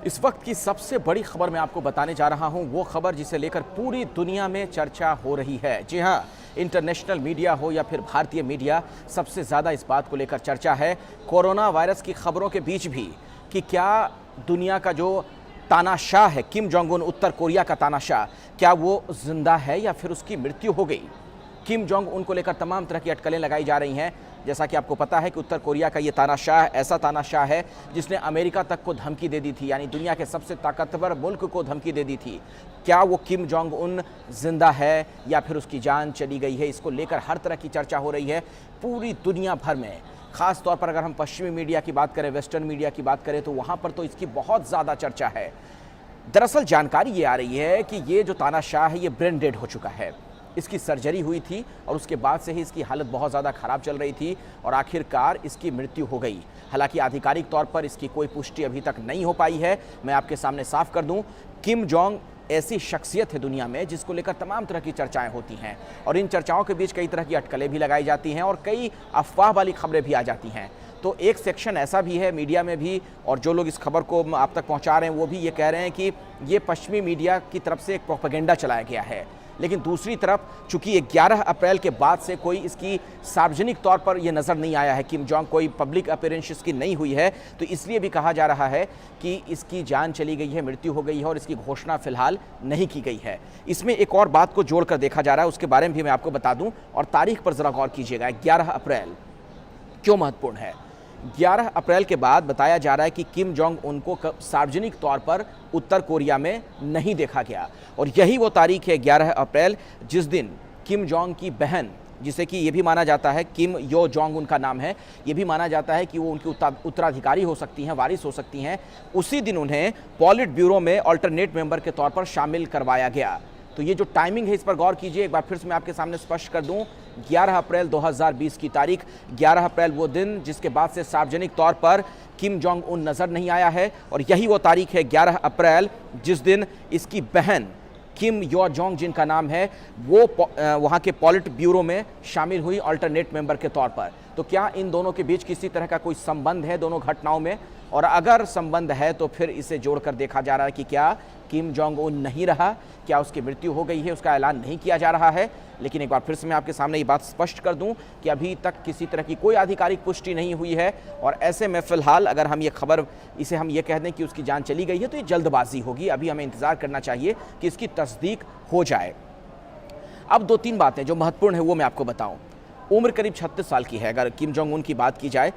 इस वक्त की सबसे बड़ी खबर मैं आपको बताने जा रहा हूं, वो खबर जिसे लेकर पूरी दुनिया में चर्चा हो रही है। जी हां, इंटरनेशनल मीडिया हो या फिर भारतीय मीडिया, सबसे ज़्यादा इस बात को लेकर चर्चा है कोरोना वायरस की खबरों के बीच भी कि क्या दुनिया का जो तानाशाह है किम जोंग उन, उत्तर कोरिया का तानाशाह, क्या वो जिंदा है या फिर उसकी मृत्यु हो गई। किम जोंग उन को लेकर तमाम तरह की अटकलें लगाई जा रही हैं। जैसा कि आपको पता है कि उत्तर कोरिया का ये तानाशाह ऐसा तानाशाह है जिसने अमेरिका तक को धमकी दे दी थी, यानी दुनिया के सबसे ताकतवर मुल्क को धमकी दे दी थी। क्या वो किम जोंग उन जिंदा है या फिर उसकी जान चली गई है, इसको लेकर हर तरह की चर्चा हो रही है पूरी दुनिया भर में। खास तौर पर अगर हम पश्चिमी मीडिया की बात करें, वेस्टर्न मीडिया की बात करें, तो वहाँ पर तो इसकी बहुत ज़्यादा चर्चा है। दरअसल जानकारी ये आ रही है कि ये जो तानाशाह है ये ब्रेन डेड हो चुका है। इसकी सर्जरी हुई थी और उसके बाद से ही इसकी हालत बहुत ज़्यादा ख़राब चल रही थी और आखिरकार इसकी मृत्यु हो गई। हालांकि आधिकारिक तौर पर इसकी कोई पुष्टि अभी तक नहीं हो पाई है। मैं आपके सामने साफ कर दूं, किम जोंग ऐसी शख्सियत है दुनिया में जिसको लेकर तमाम तरह की चर्चाएं होती हैं और इन चर्चाओं के बीच कई तरह की अटकलें भी लगाई जाती हैं और कई अफवाह वाली खबरें भी आ जाती हैं। तो एक सेक्शन ऐसा भी है मीडिया में भी, और जो लोग इस खबर को आप तक पहुंचा रहे हैं वो भी ये कह रहे हैं कि ये पश्चिमी मीडिया की तरफ से एक प्रोपेगेंडा चलाया गया है। लेकिन दूसरी तरफ चूंकि 11 अप्रैल के बाद से कोई इसकी सार्वजनिक तौर पर यह नज़र नहीं आया है, किम जोंग कोई पब्लिक अपीयरेंस इसकी नहीं हुई है, तो इसलिए भी कहा जा रहा है कि इसकी जान चली गई है, मृत्यु हो गई है और इसकी घोषणा फिलहाल नहीं की गई है। इसमें एक और बात को जोड़कर देखा जा रहा है, उसके बारे में भी मैं आपको बता दूं और तारीख पर ज़रा गौर कीजिएगा। 11 अप्रैल क्यों महत्वपूर्ण है? 11 अप्रैल के बाद बताया जा रहा है कि किम जोंग उनको सार्वजनिक तौर पर उत्तर कोरिया में नहीं देखा गया और यही वो तारीख है 11 अप्रैल जिस दिन किम जोंग की बहन, जिसे कि ये भी माना जाता है किम यो जोंग उनका नाम है, ये भी माना जाता है कि वो उनकी उत्तराधिकारी हो सकती हैं, वारिस हो सकती हैं, उसी दिन उन्हें पॉलिट ब्यूरो में अल्टरनेट मेंबर के तौर पर शामिल करवाया गया। तो ये जो टाइमिंग है इस पर गौर कीजिए। एक बार फिर से मैं आपके सामने स्पष्ट कर दूं, 11 अप्रैल 2020 की तारीख, 11 अप्रैल वो दिन जिसके बाद से सार्वजनिक तौर पर किम जोंग उन नज़र नहीं आया है और यही वो तारीख है 11 अप्रैल जिस दिन इसकी बहन किम यो जोंग जिनका नाम है वो वहाँ के पॉलिट ब्यूरो में शामिल हुई अल्टरनेट मेंबर के तौर पर। तो क्या इन दोनों के बीच किसी तरह का कोई संबंध है दोनों घटनाओं में? और अगर संबंध है तो फिर इसे जोड़कर देखा जा रहा है कि क्या किम जोंग उन नहीं रहा, क्या उसकी मृत्यु हो गई है, उसका ऐलान नहीं किया जा रहा है। लेकिन एक बार फिर से मैं आपके सामने ये बात स्पष्ट कर दूं कि अभी तक किसी तरह की कोई आधिकारिक पुष्टि नहीं हुई है और ऐसे में फिलहाल अगर हम ये खबर इसे हम ये कह दें कि उसकी जान चली गई है तो ये जल्दबाजी होगी। अभी हमें इंतजार करना चाहिए कि इसकी तस्दीक हो जाए। अब 2-3 बातें जो महत्वपूर्ण है वो मैं आपको बताऊं। उम्र करीब 36 साल की है अगर किम जोंग उन की बात की जाए।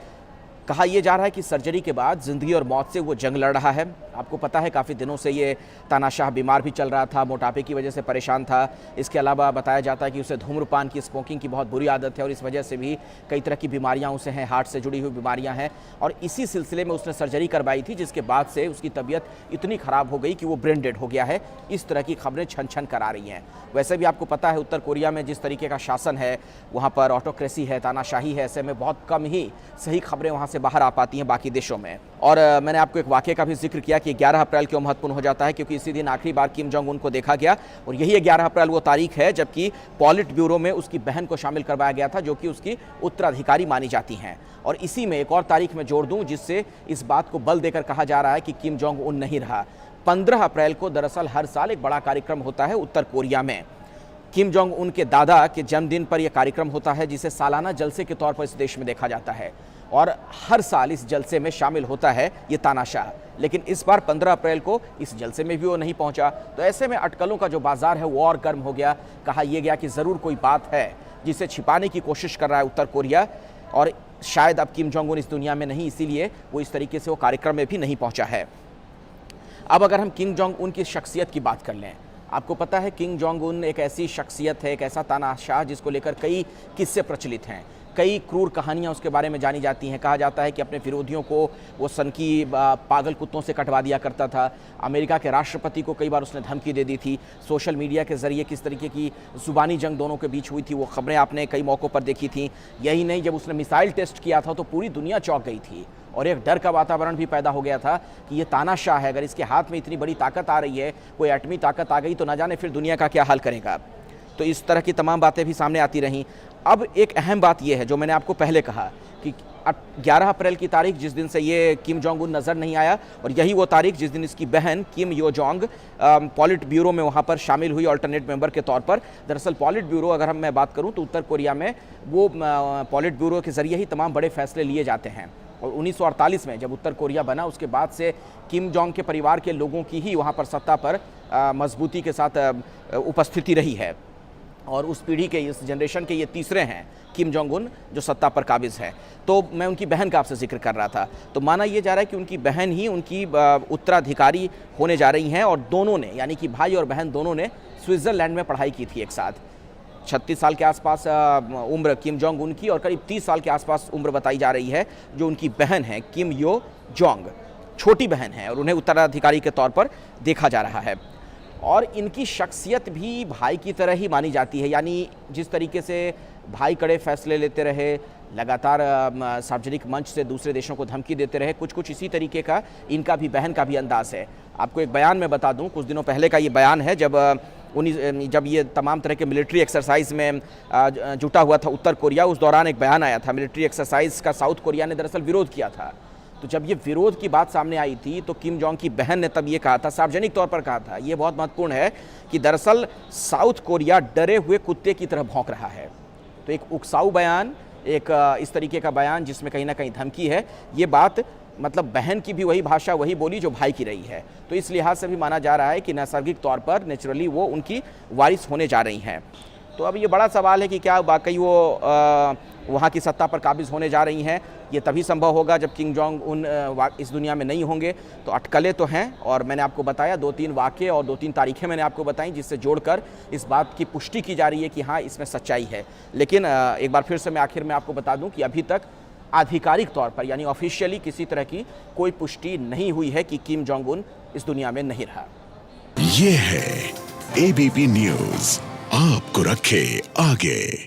कहा यह जा रहा है कि सर्जरी के बाद ज़िंदगी और मौत से वो जंग लड़ रहा है। आपको पता है काफ़ी दिनों से ये तानाशाह बीमार भी चल रहा था, मोटापे की वजह से परेशान था। इसके अलावा बताया जाता है कि उसे धूम्रपान की, स्मोकिंग की बहुत बुरी आदत है और इस वजह से भी कई तरह की बीमारियां उसे हैं, हार्ट से जुड़ी हुई बीमारियां हैं और इसी सिलसिले में उसने सर्जरी करवाई थी जिसके बाद से उसकी तबीयत इतनी ख़राब हो गई कि वो ब्रेन डेड हो गया है। इस तरह की खबरें छन छन करा रही हैं। वैसे भी आपको पता है उत्तर कोरिया में जिस तरीके का शासन है, वहाँ पर ऑटोक्रेसी है, तानाशाही है, ऐसे में बहुत कम ही सही खबरें वहाँ से बाहर आ पाती हैं बाकी देशों में। और मैंने आपको एक वाक़े का भी जिक्र किया कि 11 अप्रैल क्यों महत्वपूर्ण हो जाता है, क्योंकि इसी दिन आखिरी बार किम जोंग उन को देखा गया और यही 11 अप्रैल वो तारीख है जबकि पॉलिट ब्यूरो में उसकी बहन को शामिल करवाया गया था जो कि उसकी उत्तराधिकारी मानी जाती हैं। और इसी में एक और तारीख में जोड़ दूं जिससे इस बात को बल देकर कहा जा रहा है कि किम जोंग उन नहीं रहा। 15 अप्रैल को दरअसल हर साल एक बड़ा कार्यक्रम होता है उत्तर कोरिया में। किम जोंग उन के दादा के जन्मदिन पर यह कार्यक्रम होता है जिसे सालाना जलसे के तौर पर इस देश में देखा जाता है और हर साल इस जलसे में शामिल होता है ये तानाशाह। लेकिन इस बार 15 अप्रैल को इस जलसे में भी वो नहीं पहुंचा। तो ऐसे में अटकलों का जो बाजार है वो और गर्म हो गया। कहा यह गया कि ज़रूर कोई बात है जिसे छिपाने की कोशिश कर रहा है उत्तर कोरिया और शायद अब किम जोंग उन इस दुनिया में नहीं, इसीलिए वो इस तरीके से वो कार्यक्रम में भी नहीं पहुँचा है। अब अगर हम किम जोंग उन की शख्सियत की बात कर लें, आपको पता है किम जोंग उन एक ऐसी शख्सियत है, एक ऐसा तानाशाह जिसको लेकर कई किस्से प्रचलित हैं, कई क्रूर कहानियां उसके बारे में जानी जाती हैं। कहा जाता है कि अपने विरोधियों को वो सनकी पागल कुत्तों से कटवा दिया करता था। अमेरिका के राष्ट्रपति को कई बार उसने धमकी दे दी थी। सोशल मीडिया के ज़रिए किस तरीके की ज़ुबानी जंग दोनों के बीच हुई थी वो खबरें आपने कई मौक़ों पर देखी थी। यही नहीं, जब उसने मिसाइल टेस्ट किया था तो पूरी दुनिया चौंक गई थी और एक डर का वातावरण भी पैदा हो गया था कि ये तानाशाह है, अगर इसके हाथ में इतनी बड़ी ताकत आ रही है, कोई एटमी ताकत आ गई तो ना जाने फिर दुनिया का क्या हाल करेगा। तो इस तरह की तमाम बातें भी सामने आती रहीं। अब एक अहम बात यह है जो मैंने आपको पहले कहा कि 11 अप्रैल की तारीख जिस दिन से ये किम जोंग उन नज़र नहीं आया, और यही वो तारीख जिस दिन इसकी बहन किम यो जोंग पॉलिट ब्यूरो में वहाँ पर शामिल हुई ऑल्टरनेट मेंबर के तौर पर। दरअसल पॉलिट ब्यूरो अगर मैं बात करूँ तो उत्तर कोरिया में वो पॉलिट ब्यूरो के ज़रिए ही तमाम बड़े फैसले लिए जाते हैं, और 1948 में जब उत्तर कोरिया बना उसके बाद से किम जोंग के परिवार के लोगों की ही वहाँ पर सत्ता पर मजबूती के साथ उपस्थिति रही है, और उस पीढ़ी के, इस जनरेशन के ये तीसरे हैं किम जोंग उन जो सत्ता पर काबिज है। तो मैं उनकी बहन का आपसे जिक्र कर रहा था, तो माना ये जा रहा है कि उनकी बहन ही उनकी उत्तराधिकारी होने जा रही हैं, और दोनों ने, यानी कि भाई और बहन दोनों ने स्विट्ज़रलैंड में पढ़ाई की थी एक साथ। 36 साल के आसपास उम्र किम जोंग उन की, और करीब 30 साल के आसपास उम्र बताई जा रही है जो उनकी बहन है किम यो जोंग, छोटी बहन है, और उन्हें उत्तराधिकारी के तौर पर देखा जा रहा है। और इनकी शख्सियत भी भाई की तरह ही मानी जाती है, यानी जिस तरीके से भाई कड़े फैसले लेते रहे, लगातार सार्वजनिक मंच से दूसरे देशों को धमकी देते रहे, कुछ इसी तरीके का इनका भी, बहन का भी अंदाज़ है। आपको एक बयान मैं बता दूं, कुछ दिनों पहले का ये बयान है, जब ये तमाम तरह के मिलिट्री एक्सरसाइज में जुटा हुआ था उत्तर कोरिया, उस दौरान एक बयान आया था। मिलिट्री एक्सरसाइज का साउथ कोरिया ने दरअसल विरोध किया था। तो जब ये विरोध की बात सामने आई थी तो किम जोंग की बहन ने तब ये कहा था, सार्वजनिक तौर पर कहा था, ये बहुत महत्वपूर्ण है, कि दरअसल साउथ कोरिया डरे हुए कुत्ते की तरह भौंक रहा है। तो एक उकसाऊ बयान, एक इस तरीके का बयान जिसमें कहीं ना कहीं धमकी है, ये बात मतलब बहन की भी वही भाषा, वही बोली जो भाई की रही है। तो इस लिहाज से भी माना जा रहा है कि नैसर्गिक तौर पर नेचुरली वो उनकी वारिस होने जा रही हैं। तो अब ये बड़ा सवाल है कि क्या वाकई वो वहाँ की सत्ता पर काबिज होने जा रही हैं। ये तभी संभव होगा जब किम जोंग उन इस दुनिया में नहीं होंगे। तो अटकलें तो हैं, और मैंने आपको बताया 2-3 वाक़े और 2-3 तारीखें मैंने आपको बताई, जिससे जोड़कर इस बात की पुष्टि की जा रही है कि हाँ, इसमें सच्चाई है। लेकिन एक बार फिर से मैं आखिर में आपको बता दूं कि अभी तक आधिकारिक तौर पर, यानी ऑफिशियली किसी तरह की कोई पुष्टि नहीं हुई है कि किम जोंग उन इस दुनिया में नहीं रहा। ये है एबीपी न्यूज़, आपको रखे आगे।